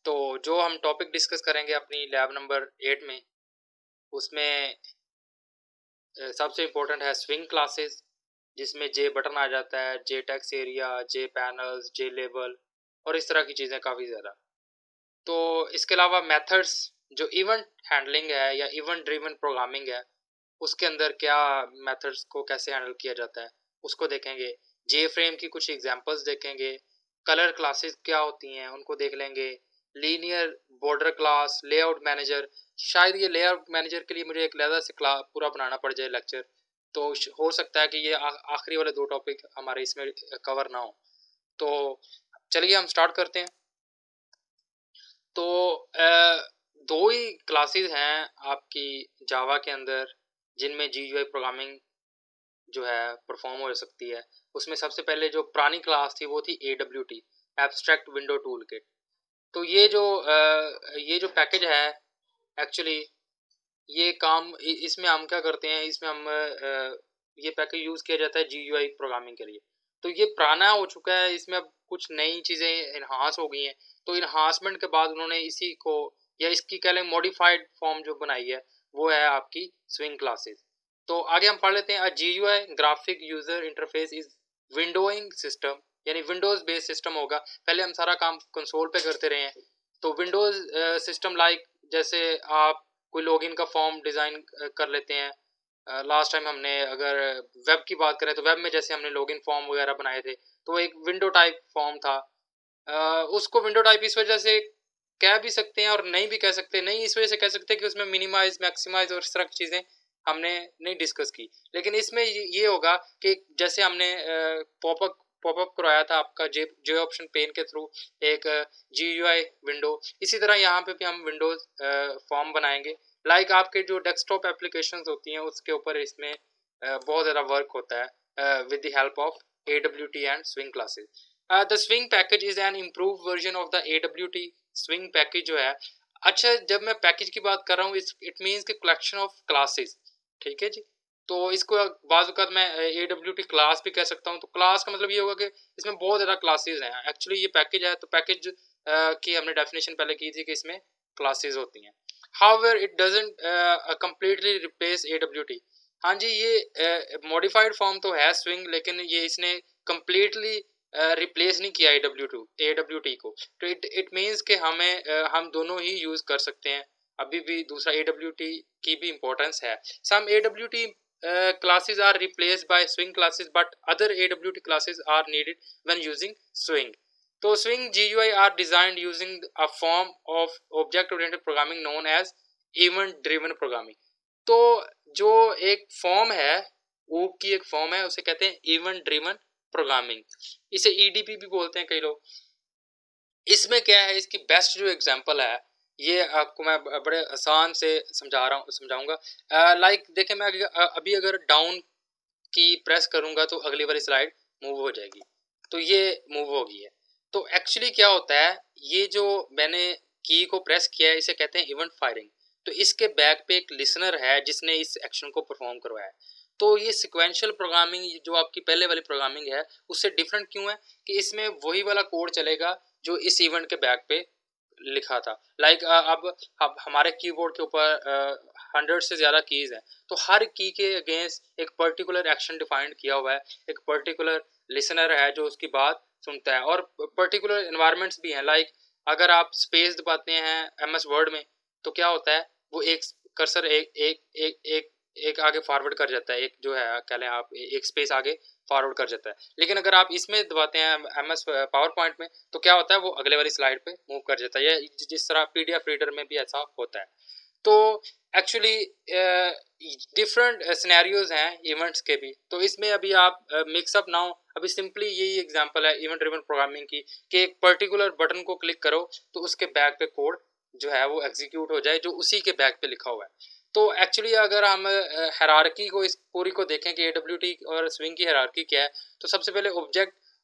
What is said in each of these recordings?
तो जो हम टॉपिक डिस्कस करेंगे अपनी लैब नंबर 8 में, उसमें सबसे इम्पोर्टेंट है स्विंग क्लासेस, जिसमें जे बटन आ जाता है, जे टेक्स्ट एरिया, जे पैनल्स, जे लेबल और इस तरह की चीज़ें काफ़ी ज़्यादा। तो इसके अलावा मेथड्स, जो इवेंट हैंडलिंग है या इवेंट ड्रिवन प्रोग्रामिंग है, उसके अंदर क्या मेथड्स को कैसे हैंडल किया जाता है, उसको देखेंगे। जे फ्रेम की कुछ एग्जांपल्स देखेंगे। कलर क्लासेस क्या होती हैं, उनको देख लेंगे। Linear border class, layout manager. शायद ये लेआउट मैनेजर के लिए मुझे एक अलग से क्लास पूरा बनाना पड़ जाए लेक्चर, तो हो सकता है कि ये आखिरी वाले 2 टॉपिक हमारे इसमें कवर ना हो। तो चलिए हम स्टार्ट करते हैं। तो 2 ही क्लासेस हैं आपकी जावा के अंदर, जिनमें जीयूआई प्रोग्रामिंग जो है परफॉर्म हो सकती है। उसमें सबसे पहले जो पुरानी क्लास थी वो थी AWT, abstract window tool kit. तो ये जो पैकेज है, एक्चुअली ये काम इसमें हम क्या करते हैं, इसमें हम ये पैकेज यूज़ किया जाता है जीयूआई प्रोग्रामिंग के लिए। तो ये पुराना हो चुका है, इसमें अब कुछ नई चीज़ें इन्हांस हो गई हैं। तो इन्हांसमेंट के बाद उन्होंने इसी को, या इसकी कह लें मॉडिफाइड फॉर्म जो बनाई है, वो है आपकी स्विंग क्लासेस। तो आगे हम पढ़ लेते हैं। GUI graphic user interface is windowing system, यानी विंडोज बेस्ड सिस्टम होगा। पहले हम सारा काम कंसोल पे करते रहे हैं। तो विंडोज सिस्टम लाइक, जैसे आप कोई लॉगिन का फॉर्म डिज़ाइन कर लेते हैं। लास्ट टाइम हमने अगर वेब की बात करें, तो वेब में जैसे हमने लॉगिन फॉर्म वगैरह बनाए थे, तो एक विंडो टाइप फॉर्म था। उसको विंडो टाइप इस वजह से कह भी सकते हैं और नहीं भी कह सकते। नहीं इस वजह से कह सकते हैं कि उसमें मिनिमाइज, मैक्सिमाइज और इस तरह की चीज़ें हमने नहीं डिस्कस की। लेकिन इसमें ये होगा कि जैसे हमने पॉपअप पॉपअप करवाया था आपका जे जे ऑप्शन पेन के थ्रू एक जीयूआई विंडो, इसी तरह यहाँ पे भी हम विंडोज फॉर्म बनाएंगे। लाइक आपके जो डेस्कटॉप एप्लीकेशंस होती हैं, उसके ऊपर इसमें बहुत ज़्यादा वर्क होता है with the help of AWT and swing classes. The swing package is an improve version of the AWT। Swing package जो है, अच्छा जब मैं पैकेज की बात कर रहा हूँ, इट मीन्स के कलेक्शन ऑफ क्लासेस, ठीक है जी। तो इसको बाज़-औक़ात मैं AWT क्लास भी कह सकता हूँ। तो क्लास का मतलब ये होगा कि इसमें बहुत ज़्यादा क्लासेस हैं। एक्चुअली ये पैकेज है, तो पैकेज की हमने डेफिनेशन पहले की थी कि इसमें क्लासेस होती हैं। However it doesn't completely replace AWT। हाँ जी, ये मॉडिफाइड फॉर्म तो है स्विंग, लेकिन ये इसने कंप्लीटली रिप्लेस नहीं किया AWT को। तो इट मीन्स कि हम दोनों ही यूज़ कर सकते हैं। अभी भी दूसरा AWT की भी इम्पोर्टेंस है। सम AWT classes are replaced by swing classes, but other AWT classes are needed when using swing. तो swing GUI are designed using a form of object oriented programming known as event driven programming. तो जो एक form है, OOP की एक form है, उसे कहते हैं इवेंट ड्रिवन प्रोग्रामिंग। इसे EDP भी बोलते हैं कई लोग। इसमें क्या है, इसकी बेस्ट जो एग्जांपल है, ये आपको मैं बड़े आसान से समझाऊंगा। लाइक देखें, मैं अभी अगर डाउन की प्रेस करूंगा तो अगली वाली स्लाइड मूव हो जाएगी। तो ये मूव हो गई है। तो एक्चुअली क्या होता है, ये जो मैंने की को प्रेस किया है, इसे कहते हैं इवेंट फायरिंग। तो इसके बैक पे एक लिसनर है जिसने इस एक्शन को परफॉर्म करवाया है। तो ये सिक्वेंशियल प्रोग्रामिंग जो आपकी पहले वाली प्रोग्रामिंग है, उससे डिफरेंट क्यों है कि इसमें वही वाला कोड चलेगा जो इस इवेंट के बैक पे लिखा था। लाइक अब हमारे कीबोर्ड के ऊपर 100 से ज़्यादा कीज़ हैं। तो हर की के अगेंस्ट एक पर्टिकुलर एक्शन डिफाइंड किया हुआ है, एक पर्टिकुलर लिसनर है जो उसकी बात सुनता है, और पर्टिकुलर एनवायरनमेंट्स भी हैं। लाइक अगर आप स्पेस दबाते हैं MS वर्ड में, तो क्या होता है, वो एक कर्सर एक एक एक एक एक आगे फॉरवर्ड कर जाता है, एक जो है कह लें आप एक स्पेस आगे फॉरवर्ड कर जाता है। लेकिन अगर आप इसमें दबाते हैं MS पावर पॉइंट में, तो क्या होता है, वो अगले वाली स्लाइड पे मूव कर जाता है। या जिस तरह PDF रीडर में भी ऐसा होता है। तो एक्चुअली डिफरेंट सिनेरियोज हैं इवेंट्स के भी। तो इसमें अभी आप मिक्सअप ना हो, अभी सिंपली यही एग्जांपल है इवेंट ड्रिवन प्रोग्रामिंग की, कि एक पर्टिकुलर बटन को क्लिक करो तो उसके बैक पे कोड जो है वो एग्जीक्यूट हो जाए, जो उसी के बैक पे लिखा हुआ है। तो एक्चुअली अगर हम हायरार्की को, इस पूरी को देखें कि AWT और स्विंग की हायरार्की क्या है, तो सबसे पहले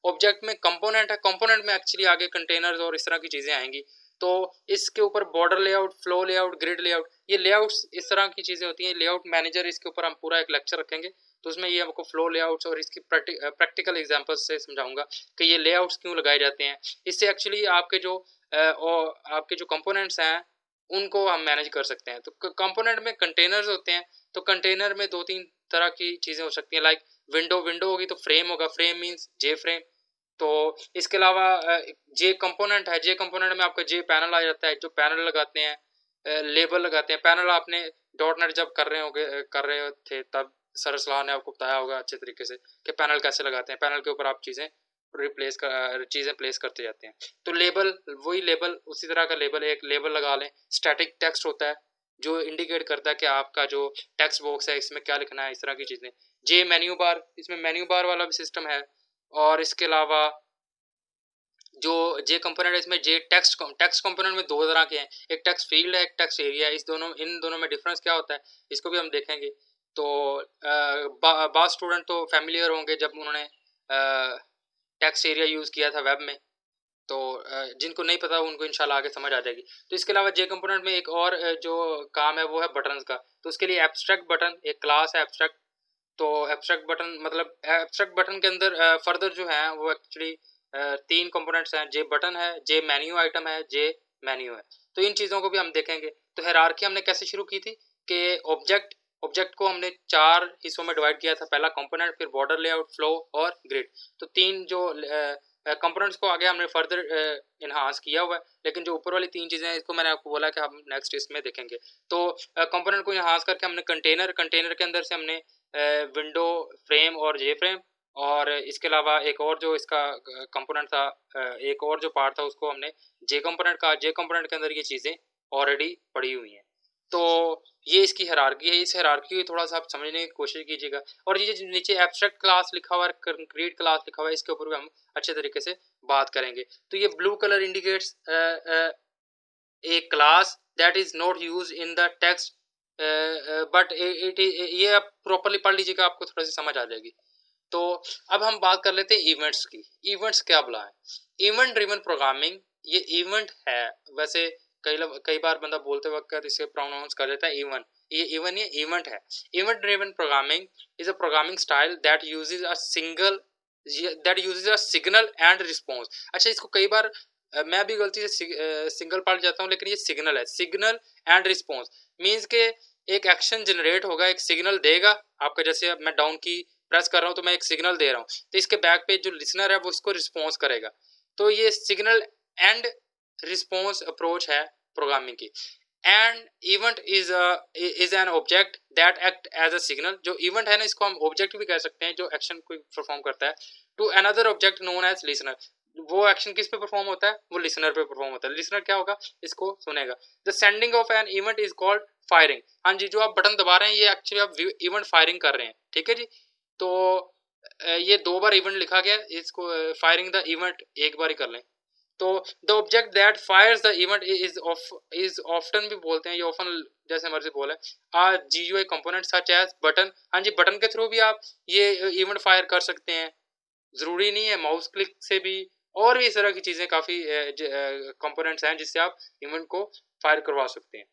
ऑब्जेक्ट में कंपोनेंट है। कंपोनेंट में एक्चुअली आगे कंटेनर्स और इस तरह की चीज़ें आएंगी। तो इसके ऊपर border layout, flow layout, grid layout, ये लेआउट्स इस तरह की चीज़ें होती हैं। लेआउट मैनेजर, इसके ऊपर हम पूरा एक लेक्चर रखेंगे, तो उसमें ये आपको फ्लो लेआउट्स और इसकी प्रैक्टिकल एग्जांपल्स से समझाऊंगा कि ये लेआउट्स क्यों लगाए जाते हैं। इससे एक्चुअली आपके जो और आपके जो कंपोनेंट्स हैं उनको हम मैनेज कर सकते हैं। तो कंपोनेंट में कंटेनर्स होते हैं, तो कंटेनर में 2-3 तरह की चीज़ें हो सकती हैं, लाइक विंडो होगी तो फ्रेम होगा, फ्रेम मीन्स जे फ्रेम। तो इसके अलावा जे कंपोनेंट है, जे कंपोनेंट में आपका जे पैनल आ जाता है, जो पैनल लगाते हैं, लेबल लगाते हैं। पैनल आपने डॉट नेट जब कर रहे थे तब सर सलाह ने आपको बताया होगा अच्छे तरीके से कि पैनल कैसे लगाते हैं। पैनल के ऊपर आप चीज़ें प्लेस करते जाते हैं। तो लेबल, वही लेबल, उसी तरह का लेबल, एक लेबल लगा लें। स्टैटिक टेक्स्ट होता है जो इंडिकेट करता है कि आपका जो टेक्स्ट बॉक्स है इसमें क्या लिखना है, इस तरह की चीज़ें। जे मेन्यू बार, इसमें मेन्यू बार वाला भी सिस्टम है। और इसके अलावा जो जे कंपोनेंट है इसमें जे टेक्स्ट कंपोनेंट में 2 तरह के हैं, एक टेक्स्ट फील्ड है, एक टेक्स्ट एरिया है। इन दोनों में डिफरेंस क्या होता है इसको भी हम देखेंगे। तो बाज़ स्टूडेंट तो फैमिलियर होंगे जब उन्होंने टेक्स्ट एरिया यूज़ किया था वेब में, तो जिनको नहीं पता उनको इंशाल्लाह आगे समझ आ जाएगी। तो इसके अलावा जे कंपोनेंट में एक और जो काम है वो है बटन्स का। तो उसके लिए एब्स्ट्रैक्ट बटन एक क्लास है, एब्स्ट्रैक्ट। तो एब्स्ट्रैक्ट बटन मतलब एब्स्ट्रैक्ट बटन के अंदर फर्दर जो है वो एक्चुअली 3 कंपोनेंट्स हैं, जे बटन है, जे मेन्यू आइटम है, जे मेन्यू है। तो इन चीज़ों को भी हम देखेंगे। तो हायरार्की हमने कैसे शुरू की थी कि ऑब्जेक्ट को हमने 4 हिस्सों में डिवाइड किया था। पहला कंपोनेंट, फिर बॉर्डर लेआउट, फ्लो और ग्रिड। तो 3 जो कंपोनेंट्स को आगे हमने फर्दर इन्हांस किया हुआ है, लेकिन जो ऊपर वाली 3 चीज़ें हैं इसको मैंने आपको बोला कि हम नेक्स्ट इसमें देखेंगे। तो कंपोनेंट को इन्हांस करके हमने कंटेनर के अंदर से हमने विंडो, फ्रेम और जे फ्रेम, और इसके अलावा एक और जो इसका कंपोनेंट था, एक और जो पार्ट था उसको हमने जे कंपोनेंट कहा। जे कंपोनेंट के अंदर ये चीज़ें ऑलरेडी पड़ी हुई हैं। तो ये इसकी हायरार्की है। इस हायरार्की को थोड़ा सा आप समझने की कोशिश कीजिएगा। और ये जो नीचे एब्स्ट्रैक्ट क्लास लिखा हुआ है, कंक्रीट क्लास लिखा हुआ है, इसके ऊपर भी हम अच्छे तरीके से बात करेंगे। तो ये blue colour indicates a class that is not used in the text, but it ये आप प्रॉपरली पढ़ लीजिएगा, आपको थोड़ा सी समझ आ जाएगी। तो अब हम बात कर लेते हैं इवेंट्स की। इवेंट्स क्या बुला है? इवेंट ड्रिवन प्रोग्रामिंग, ये इवेंट है। वैसे कई बार बंदा बोलते वक्त इसे प्रोनाउंस कर देता है इवन, ये इवेंट है। Event driven programming is a programming style that usage a signal and response. अच्छा, इसको कई बार मैं भी गलती से सिंगल पढ़ जाता हूँ, लेकिन ये सिग्नल है। सिग्नल एंड रिस्पॉन्स मीन्स के एक एक्शन जनरेट होगा, एक सिग्नल देगा आपका। जैसे अब मैं डाउन की प्रेस कर रहा हूँ तो मैं एक सिग्नल दे रहा हूँ, तो इसके बैक पे जो लिसनर है वो इसको रिस्पॉन्स करेगा। तो ये सिग्नल एंड रिस्पॉन्स अप्रोच है प्रोग्रामिंग की। And event is an object that act as a signal. जो इवेंट है ना, इसको हम ऑब्जेक्ट भी कह सकते हैं जो एक्शन को परफॉर्म करता है to another object known as listener. वो एक्शन किस पे परफॉर्म होता है? वो लिसनर पे परफॉर्म होता है। लिसनर क्या होगा? इसको सुनेगा। The sending of an event is called firing. हाँ जी, जो आप बटन दबा रहे हैं ये एक्चुअली आप इवेंट फायरिंग कर रहे हैं, ठीक है जी। तो ये 2 बार इवेंट लिखा गया, इसको फायरिंग द इवेंट एक बार ही कर लें। तो the object that fires the event is often भी बोलते हैं, ये ऑफन जैसे मर्जी बोले, a GUI component such as button. हाँ जी, बटन के थ्रू भी आप ये इवेंट फायर कर सकते हैं। ज़रूरी नहीं है, माउस क्लिक से भी, और भी इस तरह की चीज़ें काफ़ी कंपोनेंट्स हैं जिससे आप इवेंट को फायर करवा सकते हैं।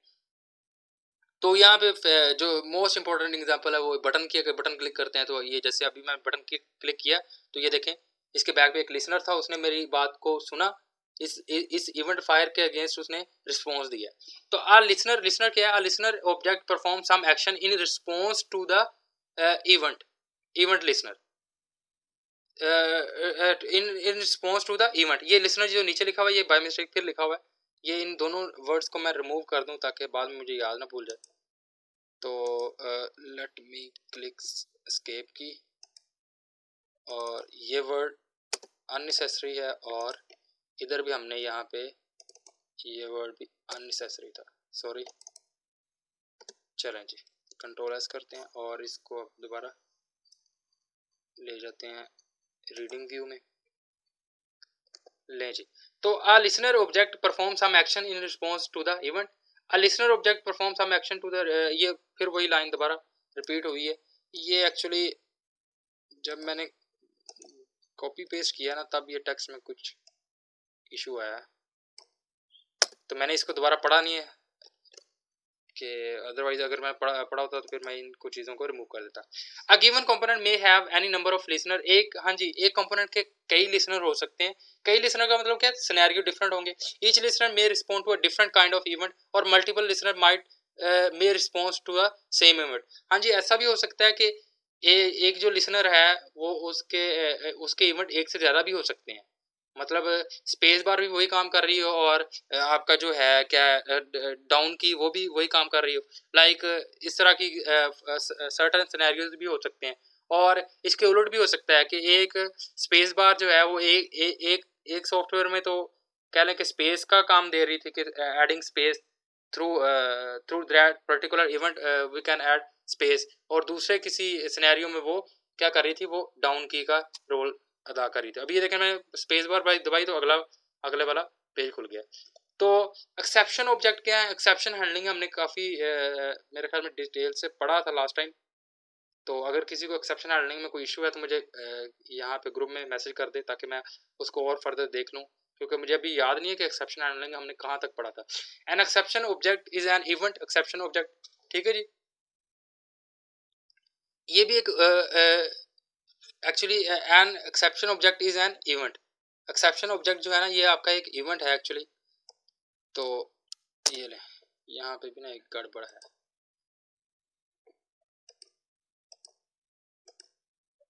तो यहाँ पे जो मोस्ट इंपॉर्टेंट एग्जांपल है वो बटन की। अगर बटन क्लिक करते हैं तो ये, जैसे अभी मैं बटन क्लिक किया तो ये देखें, इसके बैक पे एक लिसनर था, उसने मेरी बात को सुना, इस इवेंट फायर के अगेंस्ट उसने रिस्पॉन्स दिया। तो लिसनर क्या है? Listener object perform some action in response to the event listener, in response to the event. ये लिसनर जो नीचे लिखा हुआ है ये बाय मिस्टेक फिर लिखा हुआ है, ये इन दोनों वर्ड्स को मैं रिमूव कर दूं ताकि बाद में मुझे याद ना भूल जाए। तो लेट मी क्लिक एस्केप की, और ये वर्ड अननेसेसरी है, और इधर भी हमने यहाँ पे ये वर्ड भी अननेसेसरी था, सॉरी। चलें जी, कंट्रोल एस करते हैं और इसको दोबारा ले जाते हैं रीडिंग व्यू में। लें जी, तो a listener object perform some action in response to the event. A listener object perform some action to the, ये फिर वही लाइन दोबारा रिपीट हुई है। ये एक्चुअली जब मैंने कॉपी पेस्ट किया ना तब ये टेक्स्ट में कुछ इशू आया, तो मैंने इसको दोबारा पढ़ा नहीं है कि अदरवाइज अगर मैं पढ़ा होता तो फिर मैं इन कुछ चीज़ों को रिमूव कर देता। A given component may have any number of listener, एक हाँ जी एक कंपोनेंट के कई लिसनर हो सकते हैं। कई लिसनर का मतलब क्या है, सिनेरियो डिफरेंट होंगे। Each listener may respond to a different kind of event or multiple listener might may response to a same event. हाँ जी ऐसा भी हो सकता है कि एक जो लिसनर है वो उसके इवेंट एक से ज़्यादा भी हो सकते हैं। मतलब स्पेस बार भी वही काम कर रही हो और आपका जो है क्या डाउन की वो भी वही काम कर रही हो। लाइक इस तरह की सर्टेन सिनेरियोज भी हो सकते हैं। और इसके उलट भी हो सकता है कि एक स्पेस बार जो है वो एक सॉफ्टवेयर में तो कह लें कि स्पेस का काम दे रही थी कि adding space through through that particular event we can add space, और दूसरे किसी सिनेरियो में वो क्या कर रही थी, वो डाउन की का रोल अदा करी थी। अभी ये देखें मैं स्पेस बार दबाई तो अगले वाला पेज खुल गया। तो एक्सेप्शन ऑब्जेक्ट क्या है, एक्सेप्शन हैंडलिंग हमने काफ़ी मेरे ख्याल में डिटेल से पढ़ा था लास्ट टाइम। तो अगर किसी को एक्सेप्शन हैंडलिंग में कोई इशू है तो मुझे यहाँ पे ग्रुप में मैसेज कर दे ताकि मैं उसको और फर्दर देख लूँ, क्योंकि मुझे अभी याद नहीं है कि एक्सेप्शन हैंडलिंग हमने कहाँ तक पढ़ा था। An exception object is an event exception object, ठीक है जी। ये भी एक actually an exception object is an event. Exception object जो है ना ये आपका एक इवेंट है एक्चुअली। तो ये ले, यहाँ पे भी ना एक गड़बड़ है,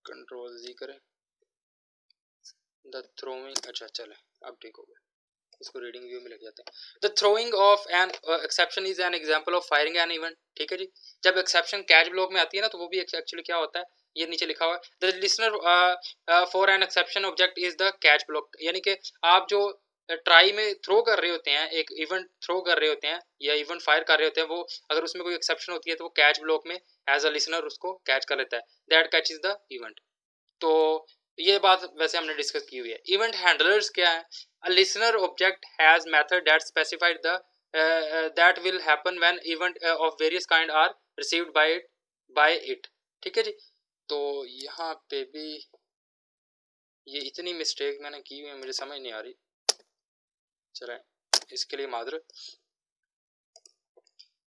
कंट्रोल जी करें, द थ्रोइंग, अच्छा चले अब ठीक हो गया, इसको रीडिंग व्यू में लग जाते हैं। The throwing of an exception is an example of firing an event, ठीक है जी। जब एक्सेप्शन कैच ब्लॉक में आती है ना तो वो भी एक्चुअली क्या होता है, ये नीचे लिखा हुआ है the listener for an exception object is the catch block, यानी कि आप जो ट्राई में थ्रो कर रहे होते हैं, एक इवेंट थ्रो कर रहे होते हैं या इवेंट फायर कर रहे होते हैं, वो अगर उसमें कोई एक्सेप्शन होती है तो वो कैच ब्लॉक में एज अ लिसनर उसको कैच कर लेता है, that catch is the event. तो ये बात वैसे हमने डिस्कस की हुई है। इवेंट हैंडलर्स क्या है, a listener object has method that specified the that will happen when event of various kind are received by it, ठीक है जी। तो यहाँ पे भी ये इतनी मिस्टेक मैंने की हुई है मुझे समझ नहीं आ रही, चलें इसके लिए माजरत।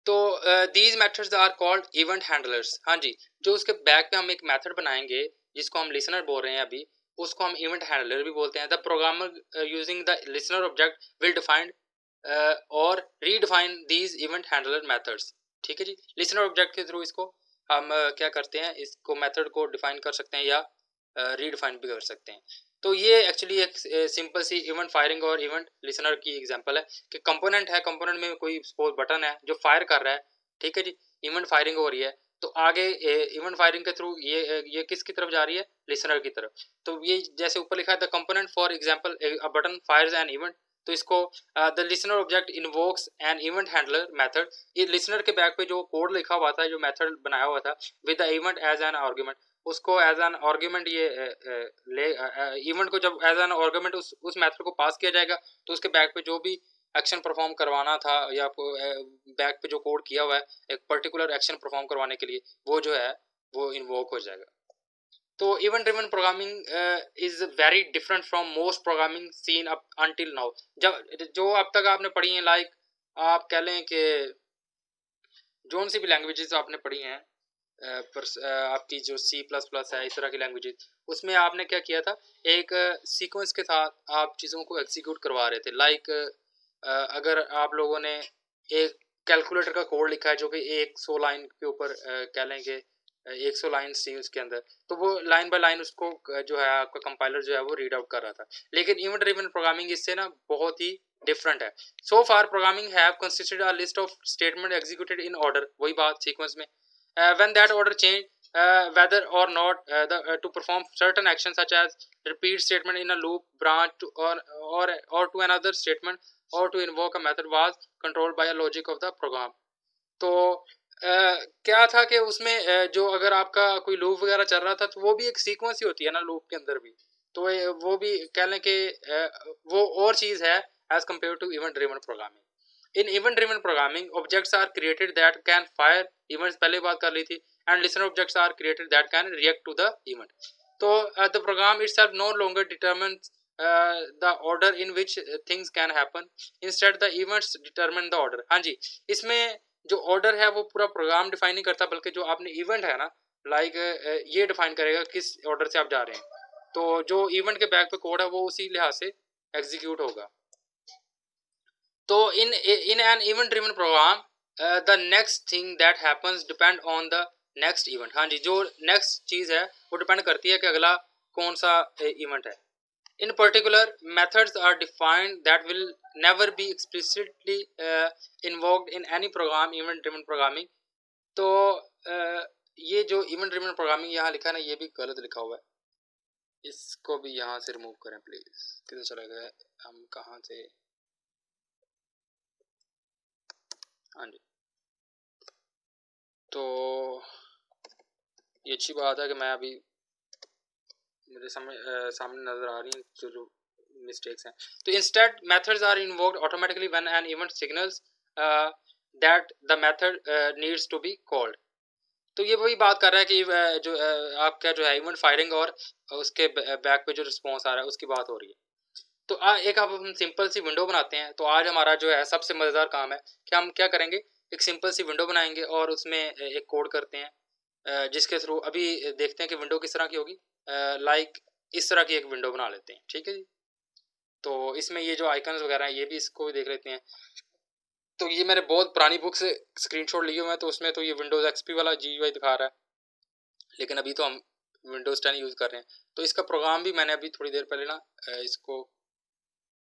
तो these methods are called event handlers. हाँ जी, जो उसके बैक पे हम एक मेथड बनाएंगे जिसको हम लिसनर बोल रहे हैं अभी, उसको हम इवेंट हैंडलर भी बोलते हैं। The programmer using the listener object will define or redefine these event handler methods, ठीक है जी। लिसनर ऑब्जेक्ट के थ्रू इसको हम क्या करते हैं, इसको मेथड को डिफाइन कर सकते हैं या रीडिफाइन भी कर सकते हैं। तो ये एक्चुअली एक सिंपल सी इवेंट फायरिंग और इवेंट लिसनर की एग्जांपल है कि कंपोनेंट है, कंपोनेंट में कोई सपोज बटन है जो फायर कर रहा है, ठीक है जी, इवेंट फायरिंग हो रही है, तो आगे इवेंट फायरिंग के थ्रू ये किसकी तरफ जा रही है, लिसनर की तरफ। तो ये जैसे ऊपर लिखा है the component for example a button fires an event, तो इसको the listener object invokes an event handler method, ये लिसनर के बैक पे जो कोड लिखा हुआ था, जो मेथड बनाया हुआ था with the event as an argument, उसको एज एन आर्गुमेंट ये ले इवेंट को जब एज एन आर्गुमेंट उस मेथड को पास किया जाएगा तो उसके बैक पे जो भी एक्शन परफॉर्म करवाना था या आपको बैक पे जो कोड किया हुआ है एक पर्टिकुलर एक्शन परफॉर्म करवाने के लिए, वो जो है वो इन्वोक हो जाएगा। तो event driven programming is very different from most programming seen up until now. जब जो अब तक आपने पढ़ी हैं, लाइक आप कह लें कि जोन सी भी लैंग्वेजेस आपने पढ़ी हैं, आपकी जो C++ है, इस तरह की लैंग्वेजेस, उसमें आपने क्या किया था, एक सीक्वेंस के साथ आप चीज़ों को एग्जीक्यूट करवा रहे थे। लाइक अगर आप लोगों ने एक कैलकुलेटर का कोड लिखा है जो कि 100 लाइन के ऊपर कह लें कि 100 लाइन थी उसके अंदर, तो वो लाइन बाय लाइन उसको जो है आपका कंपाइलर जो है वो रीड आउट कर रहा था। लेकिन इवेंट ड्रिवन प्रोग्रामिंग इससे ना बहुत ही डिफरेंट है। So far programming have consisted a list of statement executed in order, वही बात सीक्वेंस में, when that order change whether or not to perform certain actions such as repeat statement in a loop branch to, or to another statement or to invoke a method was controlled by a logic of the program। तो क्या था कि उसमें जो अगर आपका कोई loop वगैरह चल रहा था तो वो भी एक सीक्वेंस ही होती है ना लूप के अंदर भी, तो वो भी कह लें कि वो और चीज़ है as compare to event driven programming. In event driven programming objects are created that can fire events, पहले बात कर ली थी, and listener objects are created that can react to the event. तो the program itself no longer determines the order in which things can happen, instead the events determine the order. हाँ जी, इसमें जो ऑर्डर है वो पूरा programme define नहीं करता, बल्कि जो आपने इवेंट है ना, लाइक ये डिफाइन करेगा किस ऑर्डर से आप जा रहे हैं। तो जो इवेंट के बैक पे कोड है वो उसी लिहाज से एग्जीक्यूट होगा। तो in an event driven program the next thing that happens depend on the next event. हाँ जी, जो नेक्स्ट चीज़ है वो डिपेंड करती है कि अगला कौन सा इवेंट है। In particular, methods are defined that will never be explicitly invoked in any program, event-driven programming. तो ये जो event-driven programming यहाँ लिखा है ना, ये भी गलत लिखा हुआ है, इसको भी यहाँ से रिमूव करें प्लीज़। किधर चला गया, हम कहाँ से, हाँ जी। तो ये अच्छी बात है कि मैं अभी मेरे सामने नज़र आ रही हैं जो मिस्टेक्स हैं। तो instead methods are invoked automatically when an event signals that the method needs to be called. तो ये वही बात कर रहा है कि जो आपका जो है इवेंट फायरिंग और उसके बैक पे जो रिस्पॉन्स आ रहा है उसकी बात हो रही है। तो एक अब हम सिंपल सी विंडो बनाते हैं। तो आज हमारा जो है सबसे मज़ेदार काम है कि हम क्या करेंगे, एक सिंपल सी विंडो बनाएंगे और उसमें एक कोड करते हैं, जिसके थ्रू अभी देखते हैं कि विंडो किस तरह की होगी। लाइक इस तरह की एक विंडो बना लेते हैं, ठीक है जी। तो इसमें ये जो आइकन्स वगैरह हैं ये भी, इसको भी देख लेते हैं। तो ये मैंने बहुत पुरानी बुक से स्क्रीनशॉट लिए हुए हैं, तो उसमें तो ये विंडोज़ एक्सपी वाला GUI दिखा रहा है, लेकिन अभी तो हम विंडोज़ 10 यूज़ कर रहे हैं। तो इसका प्रोग्राम भी मैंने अभी थोड़ी देर पहले ना इसको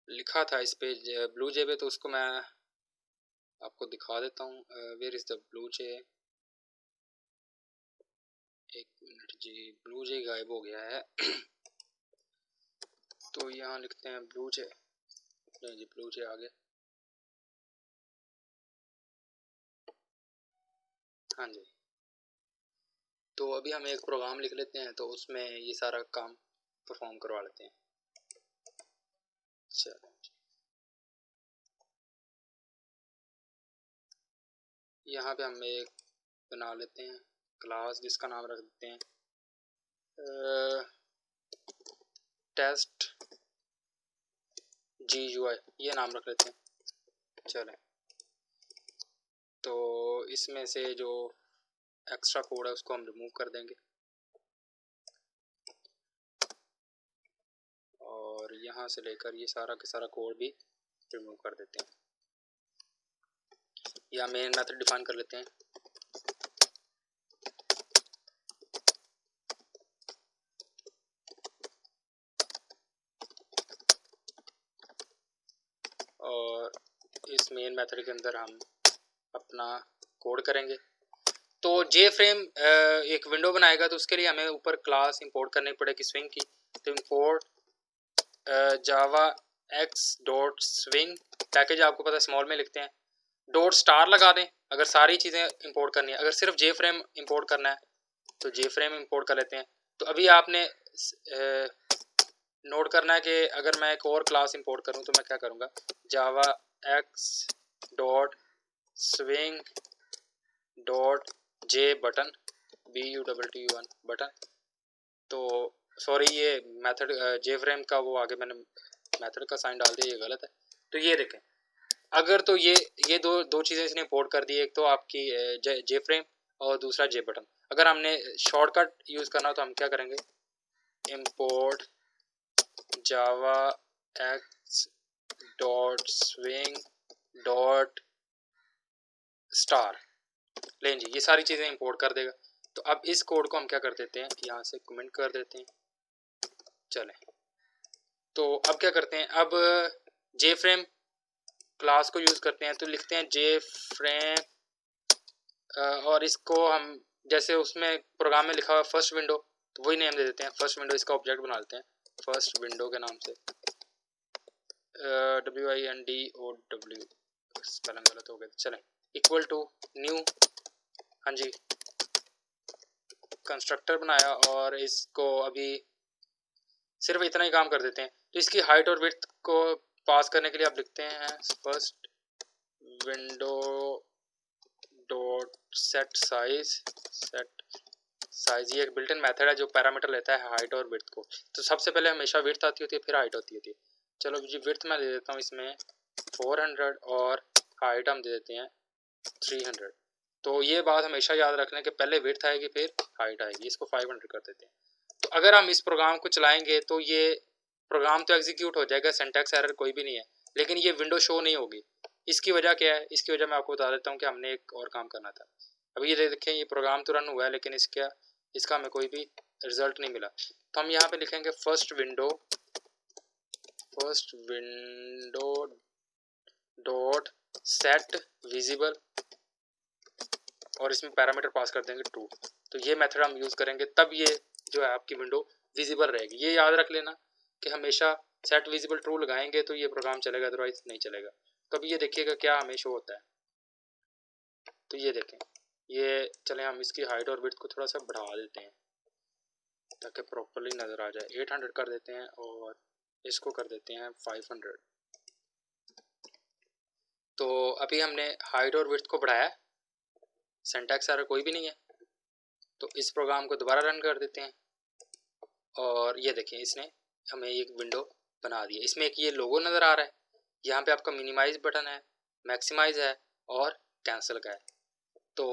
लिखा था इस पे ब्लू जे पे, तो उसको मैं आपको दिखा देता हूँ। वेयर इज़ द ब्लू जे, एक मिनट जी, ब्लू जे गायब हो गया है। तो यहाँ लिखते हैं ब्लू जे, नहीं जी ब्लू जे आ गया, हाँ जी। तो अभी हम एक प्रोग्राम लिख लेते हैं, तो उसमें ये सारा काम परफॉर्म करवा लेते हैं। चलो यहाँ पे हम एक बना लेते हैं क्लास, जिसका नाम रख देते हैं टेस्ट GUI, ये नाम रख लेते हैं। चलें, तो इसमें से जो एक्स्ट्रा कोड है उसको हम रिमूव कर देंगे और यहाँ से लेकर ये सारा का सारा कोड भी रिमूव कर देते हैं। या मेन मेथड डिफाइन कर लेते हैं। और इस मेन मेथड के अंदर हम अपना कोड करेंगे। तो जे फ्रेम एक विंडो बनाएगा, तो उसके लिए हमें ऊपर क्लास इंपोर्ट करनी पड़ेगी स्विंग की। तो इंपोर्ट जावा एक्स डॉट स्विंग, पैकेज आपको पता है स्मॉल में लिखते हैं, डॉट स्टार लगा दें अगर सारी चीज़ें इंपोर्ट करनी है। अगर सिर्फ जे फ्रेम इंपोर्ट करना है तो जे फ्रेम इंपोर्ट कर लेते हैं। तो अभी आपने नोट करना है कि अगर मैं एक और क्लास इंपोर्ट करूं तो मैं क्या करूंगा, जावा x dot swing dot J button, BUTTUN button. तो सॉरी, ये मेथड जे फ्रेम का वो आगे मैंने मेथड का साइन डाल दिया, ये गलत है। तो ये देखें, अगर तो ये दो चीज़ें इसने इंपोर्ट कर दी, एक तो आपकी जे फ्रेम और दूसरा जे बटन। अगर हमने शॉर्टकट यूज़ करना तो हम क्या करेंगे, इंपोर्ट जावा x dot swing dot star, लें जी, ये सारी चीज़ें इंपोर्ट कर देगा। तो अब इस कोड को हम क्या कर देते हैं, यहाँ से कमेंट कर देते हैं। चलें, तो अब क्या करते हैं, अब जे फ्रेम क्लास को यूज़ करते हैं। तो लिखते हैं जे फ्रेम और इसको हम जैसे उसमें प्रोग्राम में लिखा हुआ फर्स्ट विंडो, तो वही नेम दे देते हैं फर्स्ट विंडो। इसका ऑब्जेक्ट बना लेते हैं फर्स्ट विंडो के नाम से, WINDOW, स्पेलिंग गलत हो गया। चलें, इक्वल टू न्यू, हाँ जी, कंस्ट्रक्टर बनाया और इसको अभी सिर्फ इतना ही काम कर देते हैं। तो इसकी हाइट और विड्थ को पास करने के लिए आप लिखते हैं first window dot set size, ये एक बिल्ट इन मेथड है जो पैरामीटर लेता है हाइट और विड्थ को। तो सबसे पहले हमेशा विड्थ आती होती है, फिर हाइट होती है। चलो जी, विड्थ मैं दे देता हूँ इसमें 400 और हाइट हम दे देते हैं 300। तो ये बात हमेशा याद रख लें कि पहले विड्थ आएगी फिर हाइट आएगी। इसको 500 कर देते हैं। तो अगर हम इस प्रोग्राम को चलाएंगे तो ये प्रोग्राम तो एग्जीक्यूट हो जाएगा, सिंटैक्स एरर कोई भी नहीं है, लेकिन ये विंडो शो नहीं होगी। इसकी वजह क्या है? इसकी वजह मैं आपको बता देता हूँ कि हमने एक और काम करना था। अभी ये देखें, ये प्रोग्राम तो रन हुआ है लेकिन इसका हमें कोई भी रिजल्ट नहीं मिला। तो हम यहाँ पे लिखेंगे first window dot set visible और इसमें पैरामीटर पास कर देंगे ट्रू। तो ये मेथड हम यूज़ करेंगे, तब ये जो है आपकी विंडो विजिबल रहेगी। ये याद रख लेना कि हमेशा सेट विजिबल ट्रू लगाएंगे तो ये प्रोग्राम चलेगा, अदरवाइज नहीं चलेगा। तो अभी ये देखिएगा क्या हमें शो होता है। तो ये देखें, ये चलें हम इसकी हाइट और विड्थ को थोड़ा सा बढ़ा देते हैं ताकि प्रॉपरली नज़र आ जाए। 800 कर देते हैं और इसको कर देते हैं 500। तो अभी हमने हाइट और विड्थ को बढ़ाया, सिंटैक्स एरर कोई भी नहीं है। तो इस प्रोग्राम को दोबारा रन कर देते हैं और ये देखें, इसने हमें एक विंडो बना दी है। इसमें एक ये लोगो नज़र आ रहा है, यहाँ पे आपका मिनिमाइज बटन है, मैक्सिमाइज है और कैंसिल का है। तो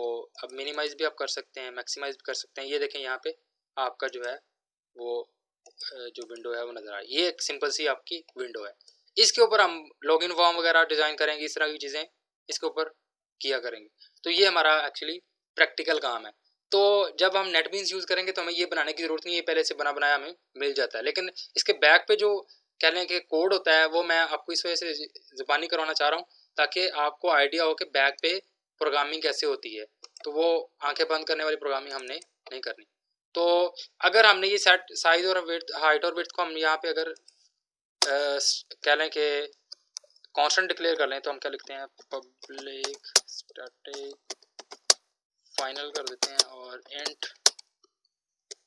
अब मिनिमाइज भी आप कर सकते हैं, मैक्सिमाइज भी कर सकते हैं। ये देखें, यहाँ पे आपका जो है वो जो विंडो है वो नज़र आ रही है। ये एक सिंपल सी आपकी विंडो है। इसके ऊपर हम लॉगिन फॉर्म वगैरह डिज़ाइन करेंगे, इस तरह की चीज़ें इसके ऊपर किया करेंगे। तो ये हमारा एक्चुअली प्रैक्टिकल काम है। तो जब हम नेटबीन्स यूज़ करेंगे तो हमें ये बनाने की ज़रूरत नहीं है, पहले से बना बनाया हमें मिल जाता है। लेकिन इसके बैक पे जो कह लें कि कोड होता है वो मैं आपको इस वजह से ज़ुबानी करवाना चाह रहा हूँ ताकि आपको आइडिया हो कि बैक पे प्रोग्रामिंग कैसे होती है। तो वो आंखें बंद करने वाली प्रोग्रामिंग हमने नहीं करनी। तो अगर हमने ये सेट साइज और विड्थ, हाइट और विड्थ को हम यहाँ पे अगर कह लें कि कांस्टेंट डिक्लेयर कर लें तो हम क्या लिखते हैं, पब्लिक स्टैटिक फाइनल कर देते हैं और इंट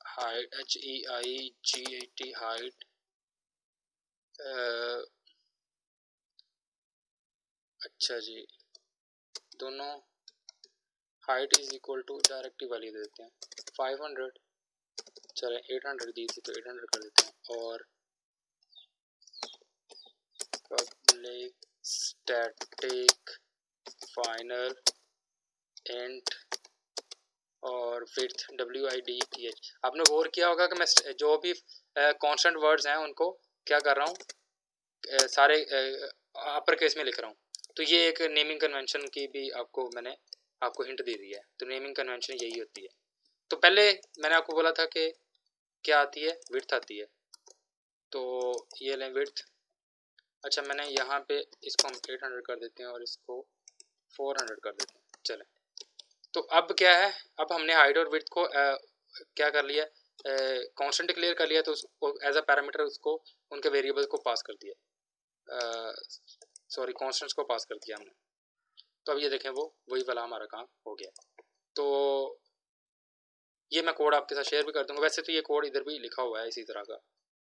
हाइट HEIGHT हाइट अच्छा जी, दोनों height is equal to direct value दे देते हैं 500। चलें 800 दी थी तो 800 कर देते हैं और पब्लिक स्टैटिक फाइनल इंट और विड्थ WIDTH। आपने गौर किया होगा कि मैं जो भी कांस्टेंट वर्ड्स हैं उनको क्या कर रहा हूँ, सारे अपर केस में लिख रहा हूँ। तो ये एक नेमिंग कन्वेंशन की भी मैंने आपको हिंट दे दी है। तो नेमिंग कन्वेंशन यही होती है। तो पहले मैंने आपको बोला था कि क्या आती है, विड्थ आती है। तो ये लें विड्थ। अच्छा, मैंने यहाँ पे इसको हम 800 कर देते हैं और इसको 400 कर देते हैं। चलें, तो अब क्या है, अब हमने हाइट और विड्थ को क्या कर लिया, कांस्टेंट डिक्लेयर कर लिया। तो उसको एज अ पैरामीटर उसको उनके वेरिएबल को पास कर दिया, सॉरी कांस्टेंट्स को पास कर दिया हमने। तो अब ये देखें, वो वही वाला हमारा काम हो गया। तो ये मैं कोड आपके साथ शेयर भी कर दूंगा। वैसे तो ये कोड इधर भी लिखा हुआ है इसी तरह का,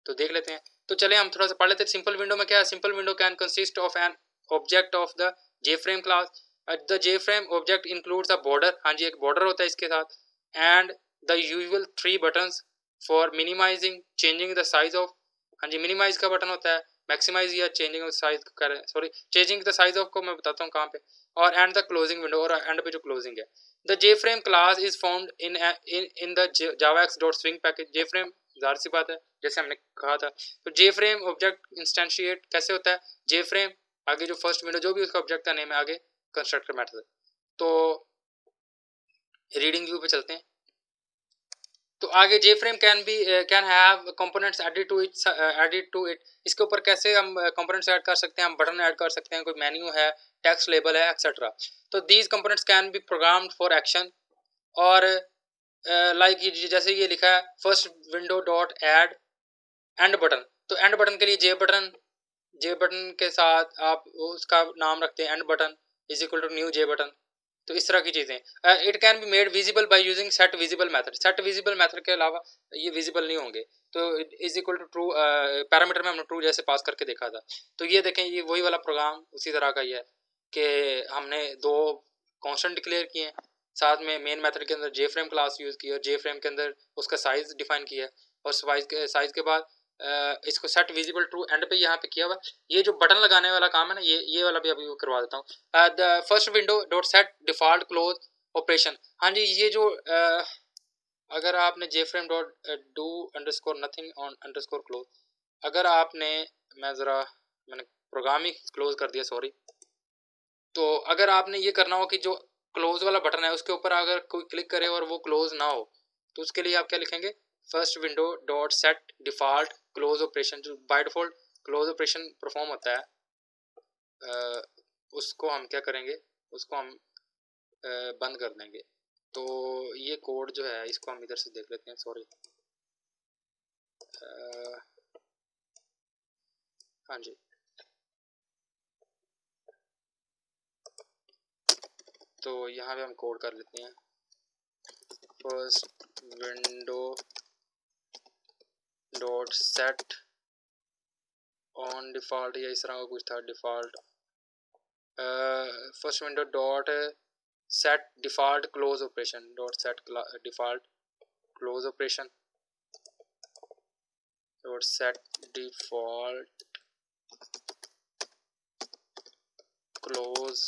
तो देख लेते हैं। तो चले हम थोड़ा सा पढ़ लेते हैं। सिंपल विंडो में क्या है, simple window can consist of an object of the JFrame class. The JFrame object includes a border, हाँ जी एक बॉर्डर होता है इसके साथ, and the usual 3 buttons for minimizing changing the size of, हाँ जी मिनिमाइज का बटन होता है, मैक्सिमाइज या चेंजिंग ऑफ साइज करें, sorry changing the size of को मैं बताता हूँ कहाँ पे, और एंड द क्लोजिंग विंडो, और एंड पे जो क्लोजिंग है। The JFrame class is found in the javax.swing package. JFrame जाहिर सी बात है जैसे हमने कहा था। तो JFrame ऑब्जेक्ट इंस्टेंशिएट कैसे होता है, JFrame आगे जो फर्स्ट विंडो जो भी उसका ऑब्जेक्ट का नेम है, आगे कंस्ट्रक्टर मेथड। तो रीडिंग व्यू पे चलते हैं। तो आगे JFrame can have components added to it. इसके ऊपर कैसे हम कंपोनेंट्स ऐड कर सकते हैं, हम बटन ऐड कर सकते हैं, कोई मेन्यू है, टेक्स्ट लेबल है, एक्सेट्रा। तो these components can be programmed for action. और लाइक जैसे ये लिखा है first window dot add and button. तो एंड बटन के लिए जे बटन के साथ आप उसका नाम रखते हैं and button is equal to new J button. तो इस तरह की चीज़ें। It can be made visible by using set visible method. Set visible method के अलावा ये विजिबल नहीं होंगे। तो is equal to true, parameter में हमने ट्रू जैसे पास करके देखा था। तो ये देखें, ये वही वाला प्रोग्राम उसी तरह का ही है कि हमने 2 कांस्टेंट डिक्लेयर किए हैं, साथ में मेन मेथड के अंदर JFrame क्लास यूज़ की और JFrame के अंदर उसका साइज़ डिफाइन किया है, और साइज़ के बाद इसको सेट विजिबल ट्रू एंड पे यहाँ पे किया हुआ। ये जो बटन लगाने वाला काम है ना, ये वाला भी अभी करवा देता हूँ। The first window dot set default close operation. हाँ जी, ये जो अगर आपने J frame dot do underscore nothing on underscore close, अगर आपने मैंने प्रोग्राम ही क्लोज कर दिया, सॉरी। तो अगर आपने ये करना हो कि जो क्लोज वाला बटन है उसके ऊपर अगर कोई क्लिक करे और वो क्लोज ना हो, तो उसके लिए आप क्या लिखेंगे, first window dot set default close operation. जो by default close operation perform होता है उसको हम क्या करेंगे, उसको हम बंद कर देंगे। तो ये कोड जो है इसको हम इधर से देख लेते हैं, सॉरी। हाँ जी, तो यहाँ पे हम कोड कर लेते हैं, first window dot set on default, या इस तरह का कुछ था, default first window dot set default close operation, dot set default close operation, dot set default close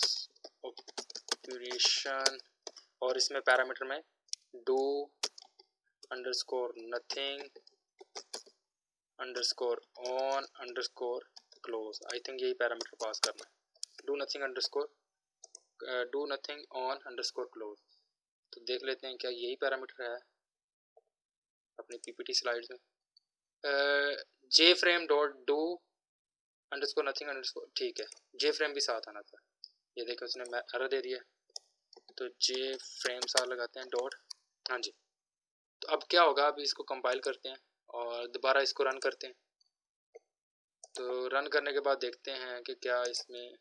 operation, और इसमें पैरामीटर में do underscore nothing underscore on underscore close. I think यही पैरामीटर पास करना है, do nothing underscore do nothing on underscore close. तो देख लेते हैं क्या यही पैरामीटर है अपनी पीपीटी स्लाइड्स में। J frame dot do underscore nothing underscore, ठीक है, जे फ्रेम भी साथ आना था। ये देखो उसने एरर दे दिया, तो जे फ्रेम साथ लगाते हैं डॉट। हाँ जी, तो अब क्या होगा, अभी इसको कंपाइल करते हैं और दोबारा इसको रन करते हैं। तो रन करने के बाद देखते हैं कि क्या इसमें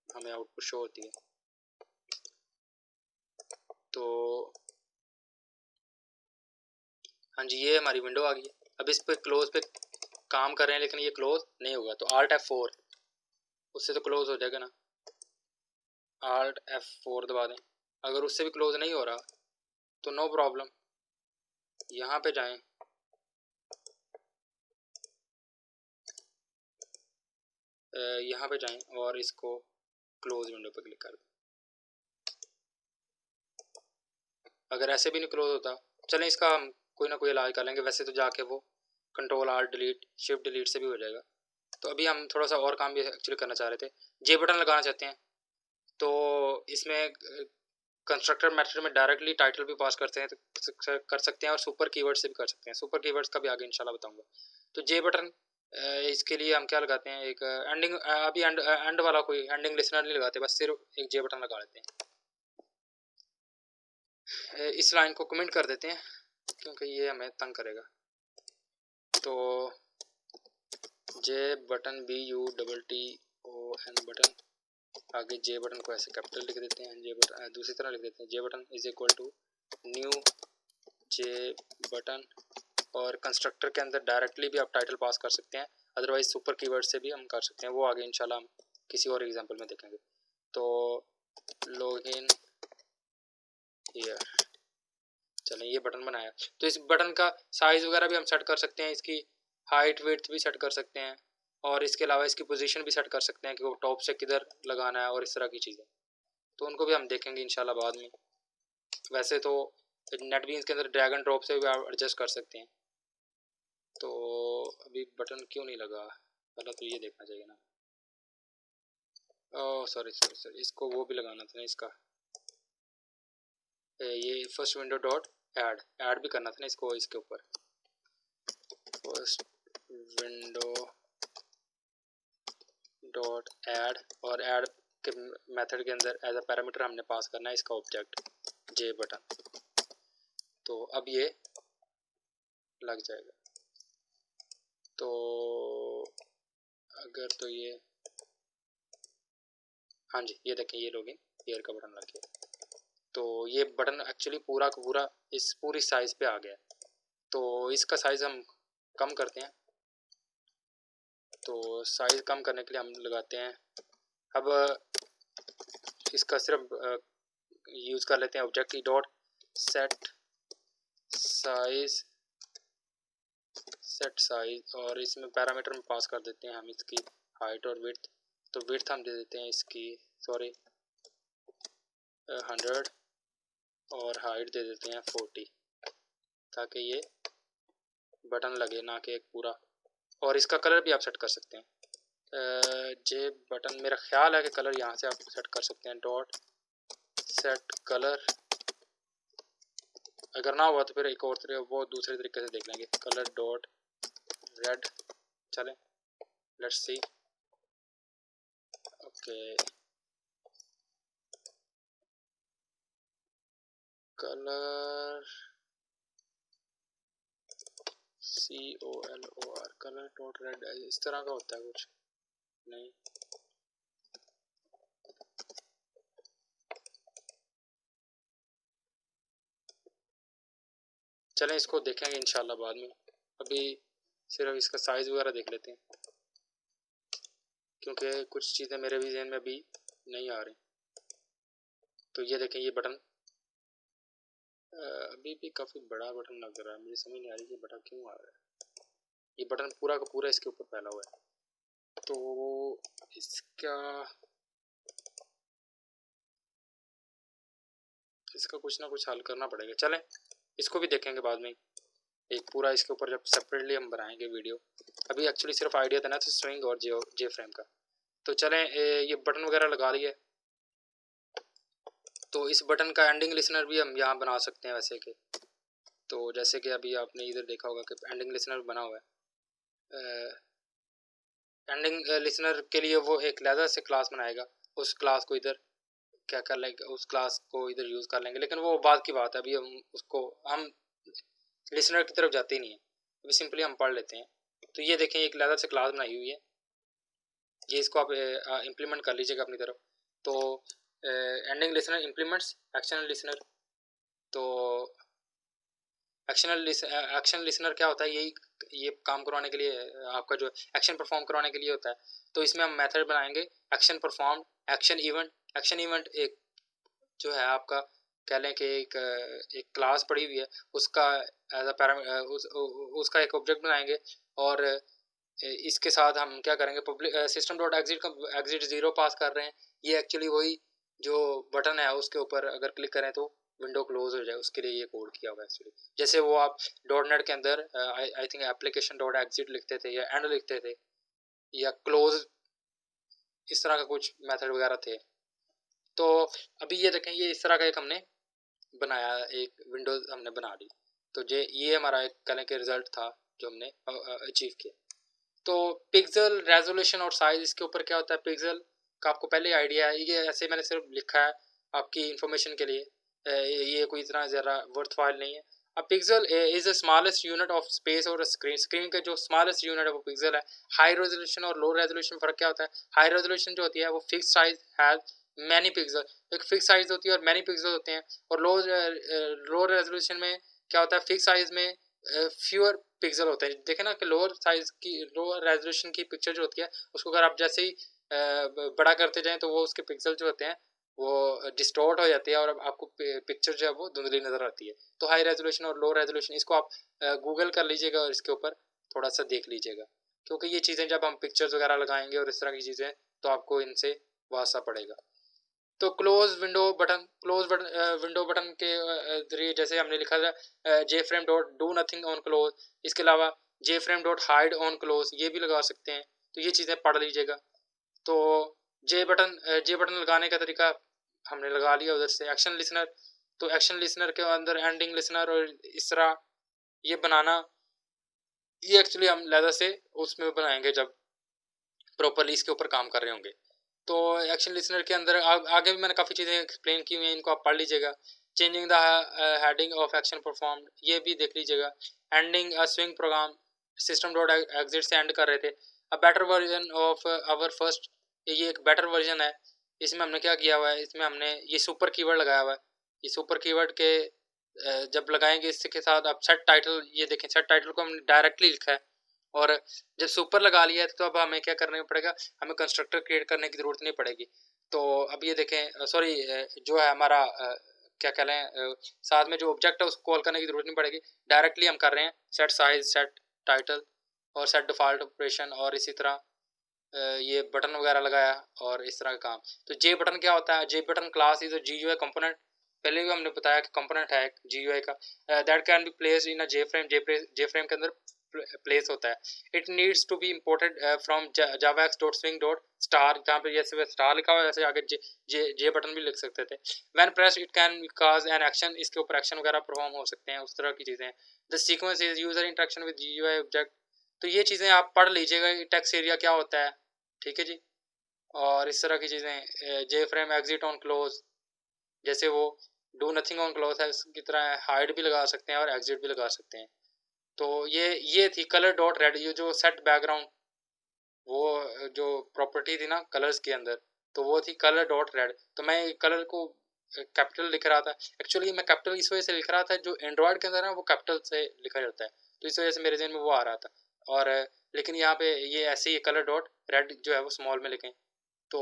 हमें आउटपुट शो होती है। तो हाँ जी, ये हमारी विंडो आ गई है। अब इस पर क्लोज पे काम कर रहे हैं लेकिन ये क्लोज नहीं होगा, तो Alt F4, उससे तो क्लोज हो जाएगा ना। Alt F4 दबा दें, अगर उससे भी क्लोज नहीं हो रहा तो नो प्रॉब्लम, यहाँ पे जाएं, यहाँ पे जाएं और इसको क्लोज विंडो पे क्लिक कर दें। अगर ऐसे भी नहीं क्लोज होता, चलें इसका हम कोई ना कोई इलाज कर लेंगे। वैसे तो जाके वो control Alt delete shift delete से भी हो जाएगा। तो अभी हम थोड़ा सा और काम भी एक्चुअली करना चाह रहे थे, जे बटन लगाना चाहते हैं। तो इसमें कंस्ट्रक्टर मेथड में डायरेक्टली टाइटल भी पास करते हैं, तो कर सकते हैं, और सुपर कीवर्ड से भी कर सकते हैं। सुपर कीवर्ड्स का भी आगे इंशाल्लाह बताऊंगा। तो जे बटन इसके लिए हम क्या लगाते हैं, एक एंडिंग, अभी एंड वाला कोई एंडिंग लिसनर नहीं लगाते, बस सिर्फ एक जे बटन लगा लेते हैं। इस लाइन को कमेंट कर देते हैं क्योंकि ये हमें तंग करेगा। तो जे बटन BUTTON बटन, आगे जे बटन को ऐसे कैपिटल लिख देते हैं, जे बटन दूसरी तरह लिख देते हैं, J button is equal to new J button. और कंस्ट्रक्टर के अंदर डायरेक्टली भी आप टाइटल पास कर सकते हैं, अदरवाइज सुपर कीवर्ड से भी हम कर सकते हैं, वो आगे इंशाल्लाह हम किसी और एग्जांपल में देखेंगे। तो लॉगिन हियर, चलें ये बटन बनाया। तो इस बटन का साइज़ वगैरह भी हम सेट कर सकते हैं, इसकी हाइट विड्थ भी सेट कर सकते हैं, और इसके अलावा इसकी पोजीशन भी सेट कर सकते हैं कि वो टॉप से किधर लगाना है और इस तरह की चीज़ें। तो उनको भी हम देखेंगे इंशाल्लाह बाद में। वैसे तो नेटबीन्स के अंदर ड्रैग एंड ड्रॉप से भी आप एडजस्ट कर सकते हैं। तो अभी बटन क्यों नहीं लगा, पहले तो ये देखना चाहिए ना। ओह सॉरी सॉरी सॉरी, इसको वो भी लगाना था ना, इसका ये फर्स्ट विंडो डॉट ऐड भी करना था ना इसको, इसके ऊपर फर्स्ट विंडो डॉट ऐड, और ऐड के मेथड के अंदर एज अ पैरामीटर हमने पास करना है इसका ऑब्जेक्ट जे बटन। तो अब ये लग जाएगा। तो अगर तो ये, हाँ जी ये देखें, ये लॉगिन हियर का बटन लग गया। तो ये बटन एक्चुअली पूरा का पूरा इस पूरी साइज़ पे आ गया। तो इसका साइज़ हम कम करते हैं। तो साइज़ कम करने के लिए हम लगाते हैं, अब इसका सिर्फ यूज़ कर लेते हैं ऑब्जेक्ट डॉट सेट साइज़, और इसमें पैरामीटर में पास कर देते हैं हम इसकी हाइट और विड्थ। तो विड्थ हम दे देते हैं इसकी, सॉरी 100 और हाइट दे देते हैं 40 ताकि ये बटन लगे ना कि एक पूरा। और इसका कलर भी आप सेट कर सकते हैं। जे बटन मेरा ख्याल है कि कलर यहाँ से आप सेट कर सकते हैं। डॉट सेट कलर, अगर ना हुआ तो फिर एक और वो दूसरे तरीके से देख लेंगे। कलर डॉट रेड, चलें let's see. Okay, colour COLOR, colour dot red, इस तरह का होता है कुछ नहीं। चलें इसको देखेंगे इंशाल्लाह बाद में, अभी सिर्फ इसका साइज़ वगैरह देख लेते हैं क्योंकि कुछ चीज़ें मेरे भी जहन में अभी नहीं आ रही। तो ये देखें, ये बटन अभी भी काफ़ी बड़ा बटन लग रहा है, मुझे समझ नहीं आ रही ये बटन क्यों आ रहा है। ये बटन पूरा का पूरा इसके ऊपर फैला हुआ है, तो इसका कुछ ना कुछ हल करना पड़ेगा। चलें इसको भी देखेंगे बाद में, एक पूरा इसके ऊपर जब सेपरेटली हम बनाएंगे वीडियो। अभी एक्चुअली सिर्फ आइडिया देना था स्विंग और जे फ्रेम का। तो चलें ये बटन वगैरह लगा लिए, तो इस बटन का एंडिंग लिसनर भी हम यहाँ बना सकते हैं वैसे कि। तो जैसे कि अभी आपने इधर देखा होगा कि एंडिंग लिसनर बना हुआ है। एंडिंग लिसनर के लिए वो एक अलग से क्लास बनाएगा, उस क्लास को इधर क्या कर लेंगे, उस क्लास को इधर यूज़ कर लेंगे, लेकिन वो बाद की बात है। अभी हम लिसनर की तरफ जाते ही नहीं है, अभी सिंपली हम पढ़ लेते हैं। तो ये देखें एक अलग से क्लास बनाई हुई है, ये इसको आप इम्प्लीमेंट कर लीजिएगा अपनी तरफ। तो ending listener implements action listener. तो एक्शन लिसनर क्या होता है, ये काम करवाने के लिए, आपका जो एक्शन परफॉर्म करवाने के लिए होता है। तो इसमें हम मेथड बनाएंगे action perform, action event. Action event एक जो है आपका कह लें कि एक क्लास पड़ी हुई है, उसका एज अ उसका एक ऑब्जेक्ट बनाएंगे। और इसके साथ हम क्या करेंगे, पब्लिक सिस्टम डॉट एग्जिट का एग्जिट 0 पास कर रहे हैं। ये एक्चुअली वही जो बटन है उसके ऊपर अगर क्लिक करें तो विंडो क्लोज हो जाए, उसके लिए ये कोड किया हुआ है एक्चुअली। जैसे वो आप डॉट नेट के अंदर I think application dot exit लिखते थे या एंड लिखते थे या क्लोज, इस तरह का कुछ मेथड वगैरह थे। तो अभी ये देखें, ये इस तरह का एक हमने बनाया, एक विंडोज हमने बना ली। तो ये हमारा एक कहने के रिजल्ट था जो हमने अचीव किया। तो पिक्सल रेजोल्यूशन और साइज, इसके ऊपर क्या होता है पिक्सल का आपको पहले आइडिया है। ये ऐसे मैंने सिर्फ लिखा है आपकी इंफॉर्मेशन के लिए, ये कोई इतना ज़्यादा वर्थ वाइल नहीं है। अब pixel is the smallest unit of space और स्क्रीन। स्क्रीन का जो स्मॉलेस्ट यूनिट है वो पिक्सल है। हाई रेजोल्यूशन और लो रेजोल्यूशन फ़र्क क्या होता है, हाई रेजोल्यूशन जो होती है वो fix size has many pixel, एक फिक्स साइज होती है और मैनी पिक्सल होते हैं। और लो रेजोल्यूशन में क्या होता है, फिक्स साइज में फ्यूअर पिक्सल होते हैं। देखें ना कि लोअर साइज की लोअर रेजोल्यूशन की पिक्चर जो होती है उसको अगर आप जैसे ही बड़ा करते जाएं तो वो उसके पिक्सल जो होते हैं वो डिस्टॉर्ट हो जाती है और आपको पिक्चर जो है वो धुंधली नज़र आती है। तो हाई रेजोल्यूशन और लो रेजोल्यूशन, इसको आप गूगल कर लीजिएगा और इसके ऊपर थोड़ा सा देख लीजिएगा, क्योंकि ये चीज़ें जब हम पिक्चर्स वगैरह लगाएंगे और इस तरह की चीज़ें तो आपको इनसे वास्ता पड़ेगा। तो क्लोज विंडो बटन के जरिए जैसे हमने लिखा था J frame dot do nothing on close, इसके अलावा J frame dot hide on close ये भी लगा सकते हैं। तो ये चीज़ें पढ़ लीजिएगा। तो जे बटन लगाने का तरीका हमने लगा लिया उधर से। एक्शन लिसनर, तो एक्शन लिसनर के अंदर एंडिंग लिसनर और इस तरह ये बनाना, ये एक्चुअली हम लहदा से उसमें बनाएंगे जब प्रॉपरली इसके ऊपर काम कर रहे होंगे। तो एक्शन लिसनर के अंदर आगे भी मैंने काफ़ी चीज़ें एक्सप्लेन की हुई हैं, इनको आप पढ़ लीजिएगा। Changing the heading of action perform ये भी देख लीजिएगा। Ending swing program, system dot exit से एंड कर रहे थे। A better version of our first, ये एक बेटर वर्जन है। इसमें हमने क्या किया हुआ है, इसमें हमने ये सुपर कीवर्ड लगाया हुआ है। ये सुपर कीवर्ड के जब लगाएंगे इसके साथ आप सेट टाइटल, ये देखें सेट टाइटल को हमने डायरेक्टली लिखा है। और जब सुपर लगा लिया है तो अब हमें क्या करना पड़ेगा, हमें कंस्ट्रक्टर क्रिएट करने की ज़रूरत नहीं पड़ेगी। तो अब ये देखें सॉरी जो है हमारा क्या कह रहे हैं साथ में जो ऑब्जेक्ट है उसको कॉल करने की ज़रूरत नहीं पड़ेगी, डायरेक्टली हम कर रहे हैं सेट साइज, सेट टाइटल और सेट डिफ़ॉल्ट ऑपरेशन और इसी तरह ये बटन वगैरह लगाया और इस तरह का काम। तो जे बटन क्या होता है? J button class is a GUI component. पहले भी हमने बताया कि कंपोनेंट है एक जीयूआई का, that can be placed in a JFrame. JFrame के अंदर प्लेस होता है। It needs to be imported from javax dot swing dot star, जहाँ पे जैसे स्टार लिखा हुआ है वैसे आगे जे बटन भी लिख सकते थे। When press it can cause an action, इसके ऊपर एक्शन वगैरह परफॉर्म हो सकते हैं, उस तरह की चीज़ें। The sequence is user interaction with GUI object. तो ये चीज़ें आप पढ़ लीजिएगा, टेक्स्ट एरिया क्या होता है, ठीक है जी। और इस तरह की चीज़ें, जे फ्रेम एग्जिट ऑन क्लोज, जैसे वो डू नथिंग ऑन क्लोज है इसकी तरह हाइड भी लगा सकते हैं और एग्जिट भी लगा सकते हैं। तो ये थी कलर डॉट रेड, ये जो सेट बैकग्राउंड, वो जो प्रॉपर्टी थी ना कलर्स के अंदर, तो वो थी कलर डॉट रेड। तो मैं कलर को कैपिटल लिख रहा था। एक्चुअली मैं कैपिटल इस वजह से लिख रहा था, जो एंड्रॉयड के अंदर है वो कैपिटल से लिखा जाता है, तो इस वजह से मेरे जहन में वो आ रहा था। और लेकिन यहाँ पे ये ऐसे ही कलर डॉट रेड जो है वो स्मॉल में लिखें। तो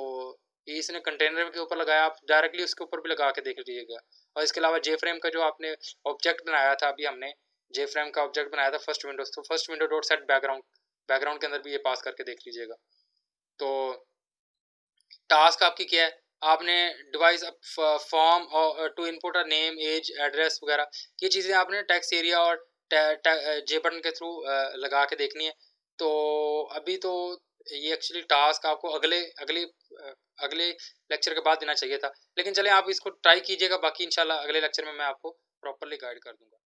ये इसने कंटेनर के ऊपर लगाया, आप डायरेक्टली उसके ऊपर भी लगा के देख लीजिएगा। और इसके अलावा जे फ्रेम का जो आपने ऑब्जेक्ट बनाया था, अभी हमने जे फ्रेम का ऑब्जेक्ट बनाया था फर्स्ट विंडो, तो first window dot set background, background के अंदर भी ये पास करके देख लीजिएगा। तो टास्क आपकी क्या है? आपने डिवाइस फॉर्म और to input a name age address वगैरह, ये चीज़ें आपने टेक्स्ट एरिया और जे बटन के थ्रू लगा के देखनी है। तो अभी तो ये एक्चुअली टास्क आपको अगले लेक्चर के बाद देना चाहिए था, लेकिन चलें आप इसको ट्राई कीजिएगा, बाकी इंशाल्लाह अगले लेक्चर में मैं आपको प्रॉपरली गाइड कर दूंगा।